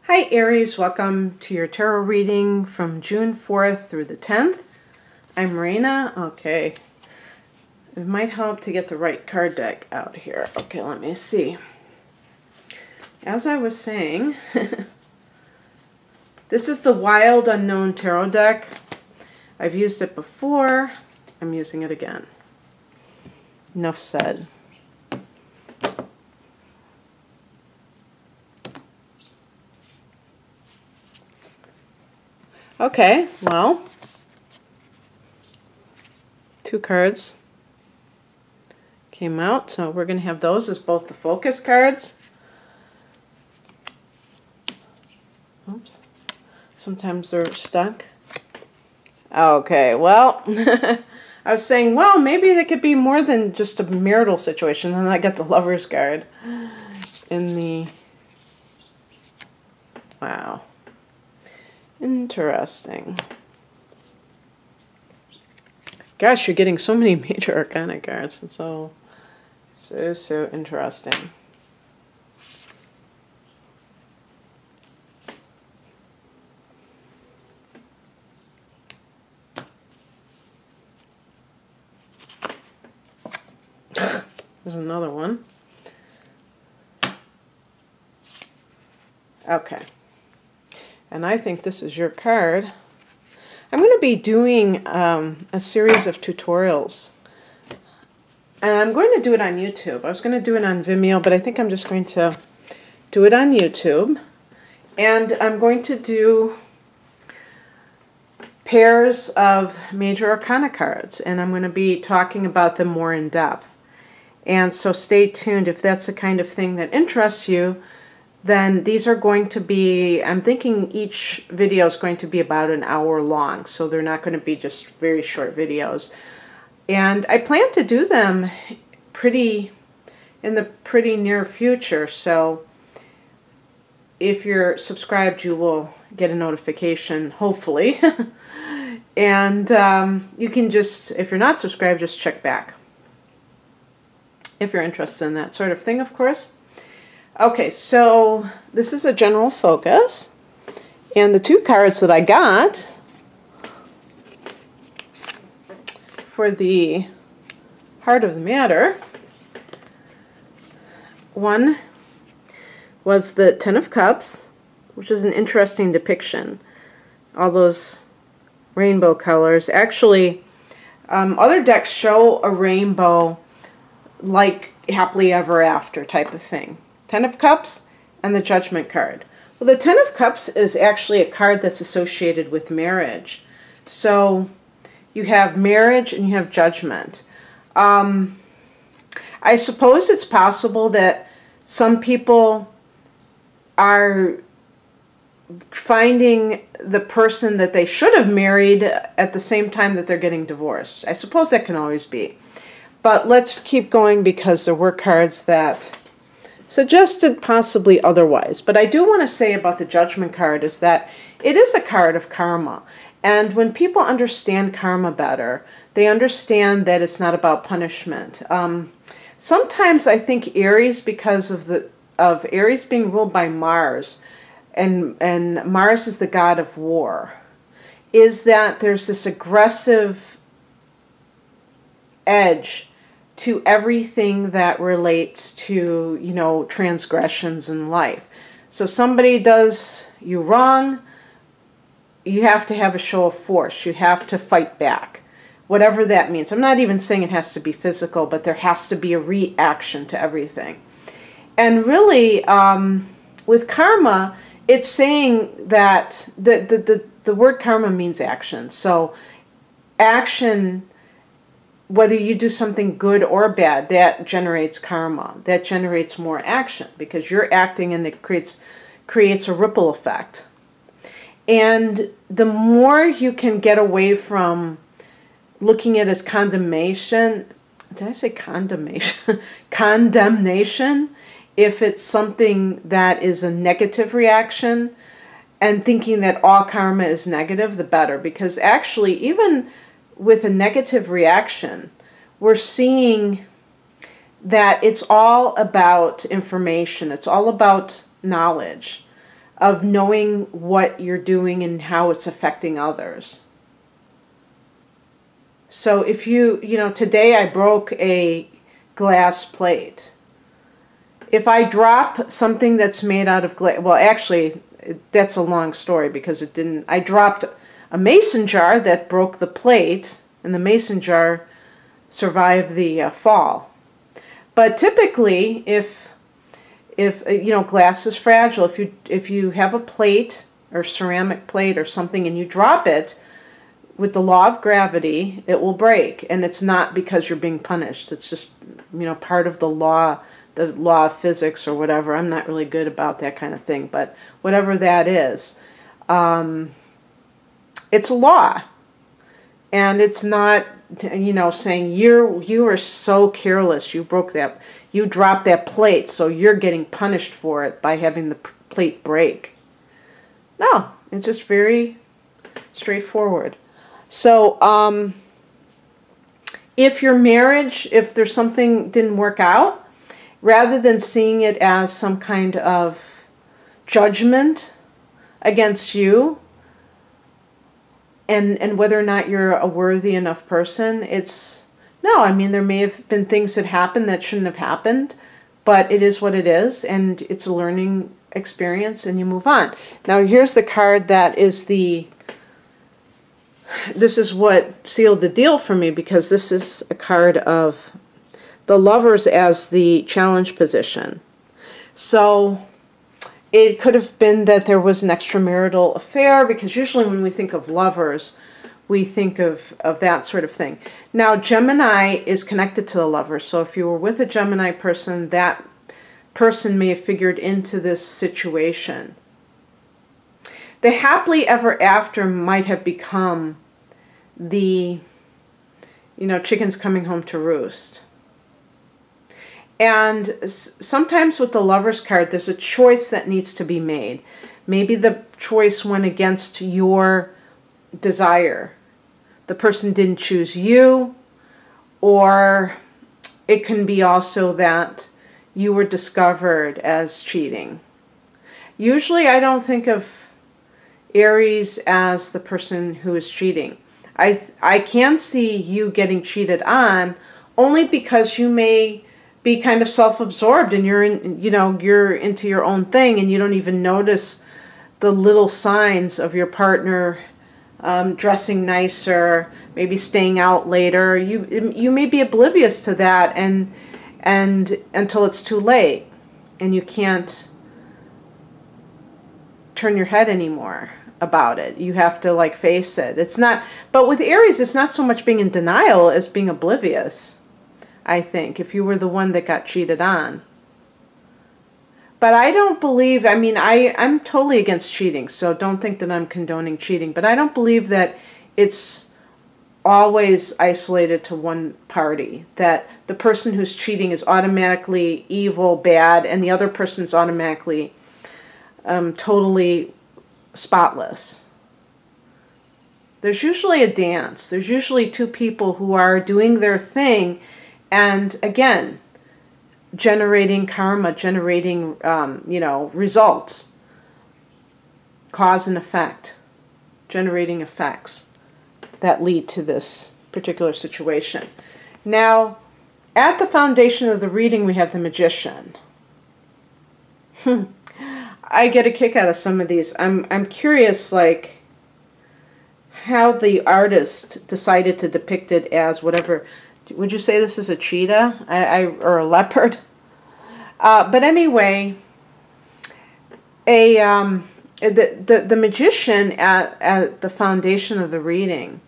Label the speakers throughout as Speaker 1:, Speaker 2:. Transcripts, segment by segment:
Speaker 1: Hi Aries, welcome to your tarot reading from June 4th through the 10th. I'm Raina. Okay, it might help to get the right card deck out here. Okay, let me see. As I was saying, this is the Wild Unknown Tarot deck. I've used it before. I'm using it again. Enough said. Okay, well, two cards came out, so we're going to have those as both the focus cards. Oops, sometimes they're stuck. Okay, well, I was saying, well, maybe they could be more than just a marital situation, and I got the Lover's card in the, wow. Interesting. Gosh, you're getting so many major arcana cards. It's so interesting. There's another one. Okay. And I think this is your card. I'm going to be doing a series of tutorials. And I'm going to do it on YouTube. I was going to do it on Vimeo, but I think I'm just going to do it on YouTube. And I'm going to do pairs of major arcana cards. And I'm going to be talking about them more in depth. And so stay tuned if that's the kind of thing that interests you. Then these are going to be, I'm thinking each video is going to be about an hour long, so they're not going to be just very short videos. And I plan to do them in the pretty near future, so if you're subscribed, you will get a notification, hopefully. And you can just, if you're not subscribed, just check back. If you're interested in that sort of thing, of course. Okay, so this is a general focus, and the two cards that I got for the heart of the matter, one was the Ten of Cups, which is an interesting depiction. All those rainbow colors. Actually, other decks show a rainbow like happily ever after type of thing. Ten of Cups and the Judgment card. Well, the Ten of Cups is actually a card that's associated with marriage. So you have marriage and you have judgment. I suppose it's possible that some people are finding the person that they should have married at the same time that they're getting divorced. I suppose that can always be. But let's keep going because there were cards that suggested possibly otherwise. But I do want to say about the Judgment card is that it is a card of karma. And when people understand karma better, they understand that it's not about punishment. Sometimes I think Aries, because of Aries being ruled by Mars, and Mars is the god of war, is that there's this aggressive edge to everything that relates to, you know, transgressions in life. So somebody does you wrong, you have to have a show of force. You have to fight back, whatever that means. I'm not even saying it has to be physical, but there has to be a reaction to everything. And really, with karma, it's saying that the word karma means action. So action, whether you do something good or bad, that generates karma. That generates more action because you're acting, and it creates a ripple effect. And the more you can get away from looking at it as condemnation, did I say condemnation? Condemnation, if it's something that is a negative reaction, and thinking that all karma is negative, the better. Because actually, even with a negative reaction, we're seeing that it's all about information. It's all about knowledge. of knowing what you're doing and how it's affecting others. So if today I broke a glass plate. If I drop something that's made out of glass, well, actually, that's a long story because I dropped a mason jar that broke the plate, and the mason jar survived the fall. But typically, if glass is fragile, if you have a plate or ceramic plate or something and you drop it, with the law of gravity, it will break, and it's not because you're being punished. It's just, part of the law of physics or whatever. I'm not really good about that kind of thing, but whatever that is, it's a law, and it's not, saying you are so careless, you dropped that plate, so you're getting punished for it by having the plate break. No, it's just very straightforward. So, if your marriage, if there's something didn't work out, rather than seeing it as some kind of judgment against you and whether or not you're a worthy enough person, there may have been things that happened that shouldn't have happened, but it is what it is, and it's a learning experience, and you move on. Now, here's the card that is this is what sealed the deal for me, because this is a card of the Lovers as the challenge position. So it could have been that there was an extramarital affair, because usually when we think of lovers, we think of that sort of thing. Now, Gemini is connected to the Lover, so if you were with a Gemini person, that person may have figured into this situation. The happily ever after might have become the, chickens coming home to roost. And sometimes with the Lover's card, there's a choice that needs to be made. Maybe the choice went against your desire. The person didn't choose you, or it can be also that you were discovered as cheating. Usually I don't think of Aries as the person who is cheating. I can see you getting cheated on only because you may be kind of self-absorbed and you're into your own thing, and you don't even notice the little signs of your partner dressing nicer, maybe staying out later. You may be oblivious to that and until it's too late and you can't turn your head anymore about it. You have to face it. But with Aries, it's not so much being in denial as being oblivious, I think, if you were the one that got cheated on. But I don't believe, I'm totally against cheating, so don't think that I'm condoning cheating, but I don't believe that it's always isolated to one party, that the person who's cheating is automatically evil, bad, and the other person's automatically totally spotless. There's usually a dance. There's usually two people who are doing their thing, and again, generating karma, generating, results, cause and effect, generating effects that lead to this particular situation. Now, at the foundation of the reading, we have the Magician. I get a kick out of some of these. I'm curious, how the artist decided to depict it as whatever. Would you say this is a cheetah or a leopard? But anyway, the Magician at the foundation of the reading.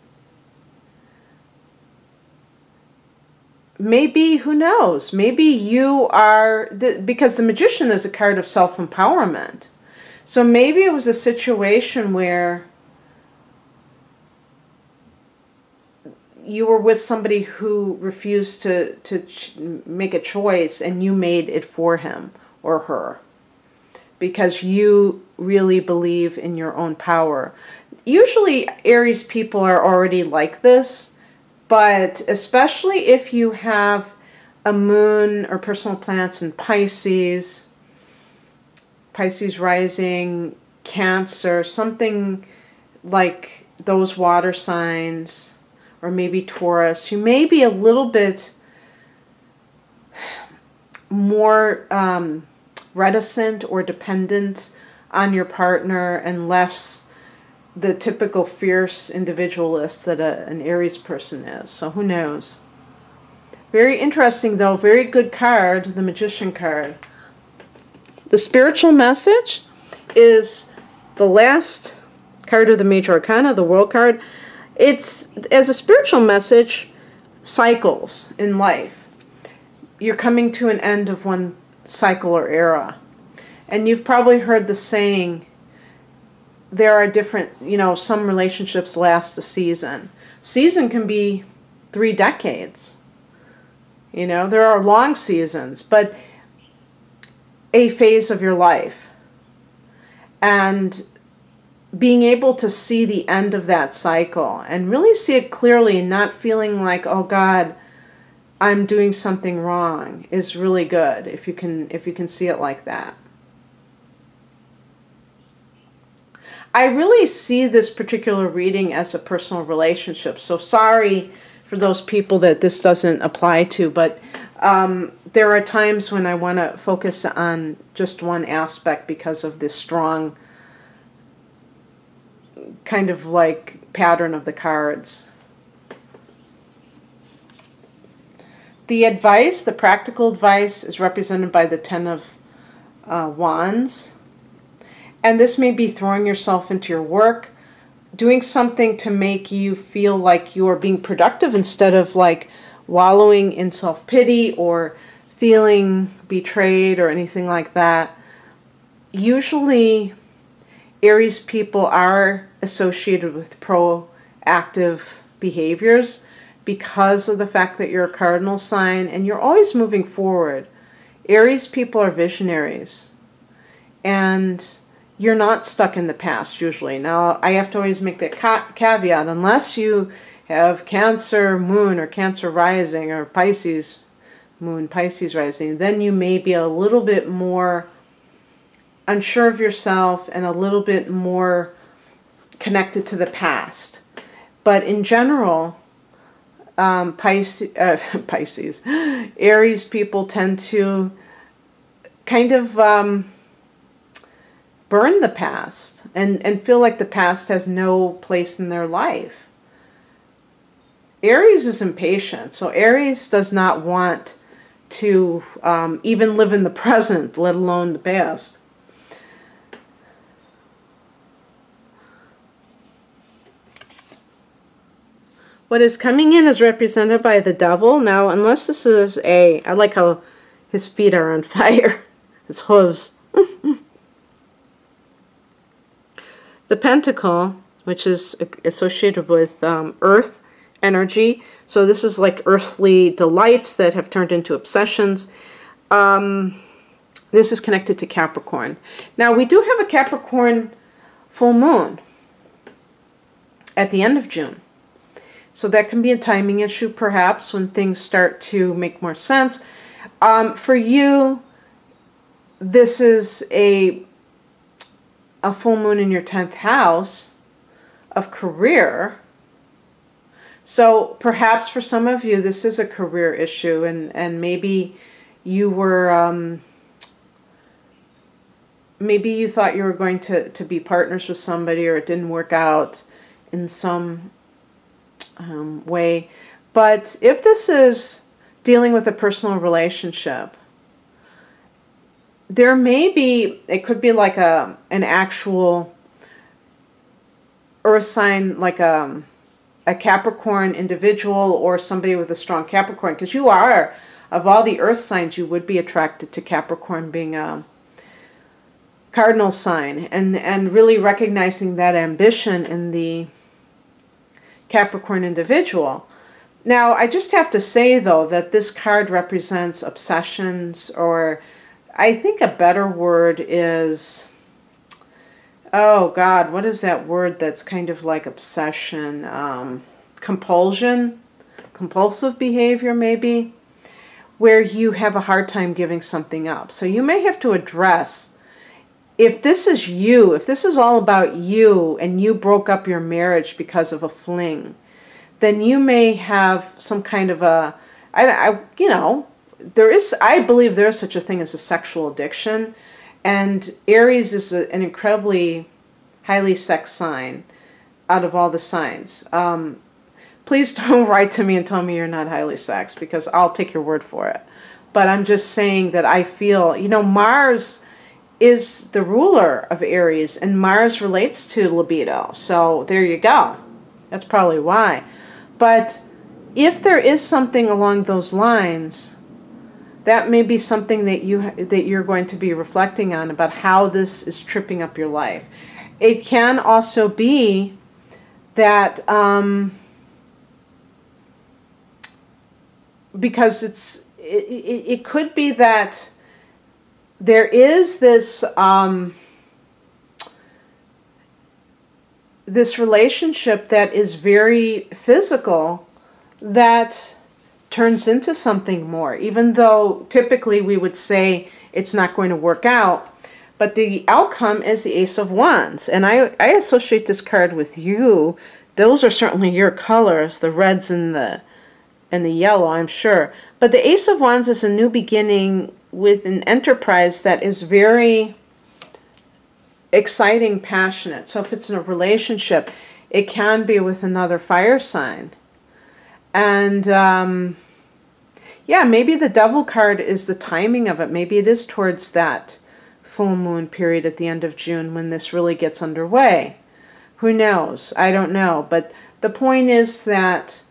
Speaker 1: Maybe, who knows, maybe you are, because the Magician is a card of self-empowerment. So maybe it was a situation where you were with somebody who refused to make a choice, and you made it for him or her because you really believe in your own power. Usually Aries people are already like this, but especially if you have a moon or personal planets in Pisces rising, Cancer, something like those water signs, or maybe Taurus, you may be a little bit more reticent or dependent on your partner and less the typical fierce individualist that an Aries person is. So who knows? Very interesting though, very good card, the Magician card. The spiritual message is the last card of the Major Arcana, the World card. It's, as a spiritual message, cycles in life. You're coming to an end of one cycle or era. And you've probably heard the saying, there are different, you know, some relationships last a season. Season can be 3 decades. You know, there are long seasons, but a phase of your life. And being able to see the end of that cycle and really see it clearly, not feeling like, oh God, I'm doing something wrong, is really good if you can see it like that. I really see this particular reading as a personal relationship. So sorry for those people that this doesn't apply to, but there are times when I want to focus on just one aspect because of this strong kind of like pattern of the cards. The advice, the practical advice, is represented by the Ten of Wands. And this may be throwing yourself into your work, doing something to make you feel like you are being productive instead of like wallowing in self-pity or feeling betrayed or anything like that. Usually, Aries people are associated with proactive behaviors because of the fact that you're a cardinal sign and you're always moving forward. Aries people are visionaries. And you're not stuck in the past usually. Now, I have to always make that caveat, unless you have Cancer moon or Cancer rising or Pisces moon, Pisces rising, then you may be a little bit more unsure of yourself and a little bit more connected to the past. But in general, Pisces, Aries people tend to kind of burn the past and feel like the past has no place in their life. Aries is impatient, so Aries does not want to even live in the present, let alone the past. What is coming in is represented by the Devil. Now, unless this is I like how his feet are on fire, his hooves. The Pentacle, which is associated with earth energy. So this is like earthly delights that have turned into obsessions. This is connected to Capricorn. Now, we do have a Capricorn full moon at the end of June. So that can be a timing issue, perhaps, when things start to make more sense. For you, this is a full moon in your 10th house of career. So perhaps for some of you, this is a career issue, and maybe you were, maybe you thought you were going to be partners with somebody, or it didn't work out in some way. But if this is dealing with a personal relationship, there may be, it could be like an actual earth sign, like a Capricorn individual or somebody with a strong Capricorn, because you are, of all the earth signs, you would be attracted to Capricorn being a cardinal sign, and really recognizing that ambition in the Capricorn individual. Now, I just have to say, though, that this card represents obsessions, or I think a better word is, oh God, what is that word that's kind of like obsession? Compulsion? Compulsive behavior, maybe? Where you have a hard time giving something up. So you may have to address if this is you, if this is all about you and you broke up your marriage because of a fling, then you may have some kind of a, you know, I believe there is such a thing as a sexual addiction. And Aries is an incredibly highly sex sign out of all the signs. Please don't write to me and tell me you're not highly sexed, because I'll take your word for it. But I'm just saying that I feel, you know, Mars is the ruler of Aries, and Mars relates to libido. So there you go. That's probably why. But if there is something along those lines, that may be something that you're going to be reflecting on, about how this is tripping up your life. It can also be that because it could be that there is this this relationship that is very physical that turns into something more, even though typically we would say it's not going to work out. But the outcome is the Ace of Wands. And I associate this card with you. Those are certainly your colors, the reds and the yellow, I'm sure. But the Ace of Wands is a new beginning with an enterprise that is very exciting, passionate. So if it's in a relationship, it can be with another fire sign. And yeah, maybe the Devil card is the timing of it. Maybe it is towards that full moon period at the end of June when this really gets underway. Who knows? I don't know. But the point is that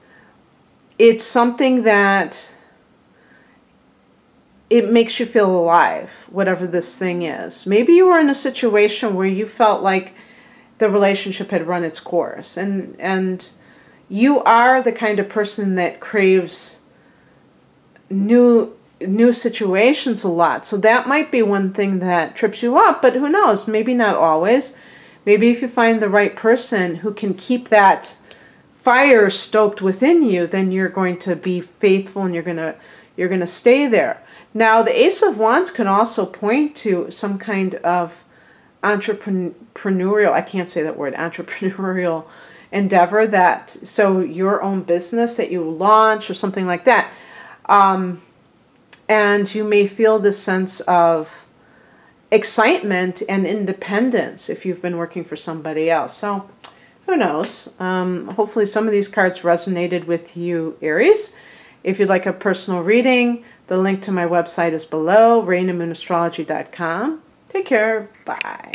Speaker 1: it's something that it makes you feel alive, whatever this thing is. Maybe you were in a situation where you felt like the relationship had run its course, and you are the kind of person that craves new situations a lot. So that might be one thing that trips you up, but who knows? Maybe not always. Maybe if you find the right person who can keep that fire stoked within you, then you're going to be faithful and you're going to stay there. Now, the Ace of Wands can also point to some kind of entrepreneurial, I can't say that word, entrepreneurial endeavor, that, so your own business that you launch or something like that. And you may feel this sense of excitement and independence if you've been working for somebody else. So who knows? Hopefully some of these cards resonated with you, Aries. If you'd like a personal reading, the link to my website is below, rainemoonAstrology.com. Take care. Bye.